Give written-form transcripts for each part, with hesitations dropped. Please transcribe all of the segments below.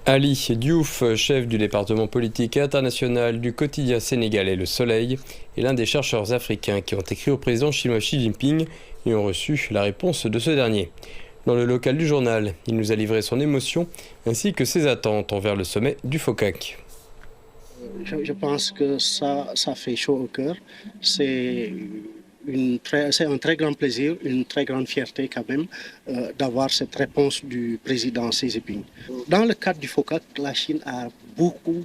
Ali Diouf, chef du département politique international du quotidien sénégalais Le Soleil, est l'un des chercheurs africains qui ont écrit au président chinois Xi Jinping et ont reçu la réponse de ce dernier. Dans le local du journal, il nous a livré son émotion ainsi que ses attentes envers le sommet du FOCAC. Je pense que ça fait chaud au cœur. C'est c'est un très grand plaisir, une très grande fierté quand même d'avoir cette réponse du président Xi Jinping. Dans le cadre du FOCAC, la Chine a beaucoup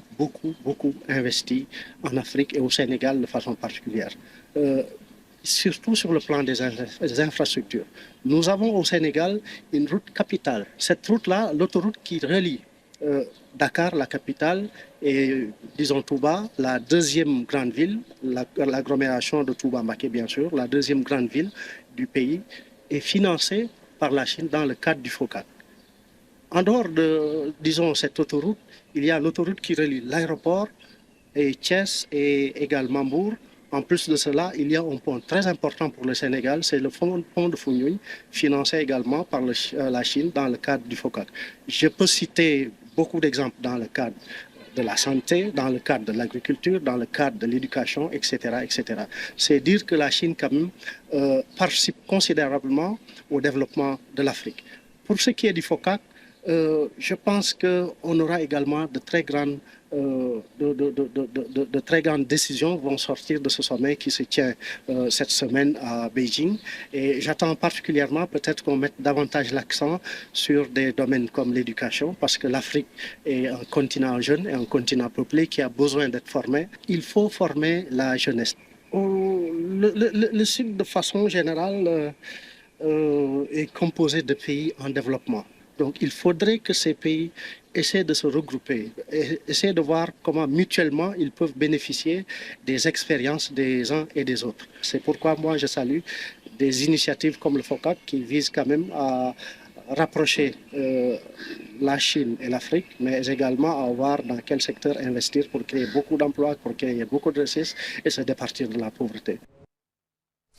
investi en Afrique et au Sénégal de façon particulière. Surtout sur le plan des infrastructures. Nous avons au Sénégal une route capitale. Cette route-là, l'autoroute qui relie Dakar, la capitale, et disons Touba, la deuxième grande ville, l'agglomération de Touba-Mbaké bien sûr, la deuxième grande ville du pays, est financée par la Chine dans le cadre du FOCAC. En dehors de, disons, cette autoroute, il y a l'autoroute qui relie l'aéroport et Thiès et également Mbour. En plus de cela, il y a un pont très important pour le Sénégal, c'est le pont de Founioui, financé également par la Chine dans le cadre du FOCAC. Je peux citer beaucoup d'exemples dans le cadre de la santé, dans le cadre de l'agriculture, dans le cadre de l'éducation, etc., etc. C'est dire que la Chine, quand même, participe considérablement au développement de l'Afrique. Pour ce qui est du FOCAC, je pense qu'on aura également de très grandes décisions vont sortir de ce sommet qui se tient cette semaine à Beijing. Et j'attends particulièrement peut-être qu'on mette davantage l'accent sur des domaines comme l'éducation, parce que l'Afrique est un continent jeune et un continent peuplé qui a besoin d'être formé. Il faut former la jeunesse. Le Sud, de façon générale, est composé de pays en développement. Donc il faudrait que ces pays essaient de se regrouper, essaient de voir comment mutuellement ils peuvent bénéficier des expériences des uns et des autres. C'est pourquoi moi je salue des initiatives comme le FOCAC qui visent quand même à rapprocher la Chine et l'Afrique, mais également à voir dans quel secteur investir pour créer beaucoup d'emplois, pour créer beaucoup de richesses et se départir de la pauvreté.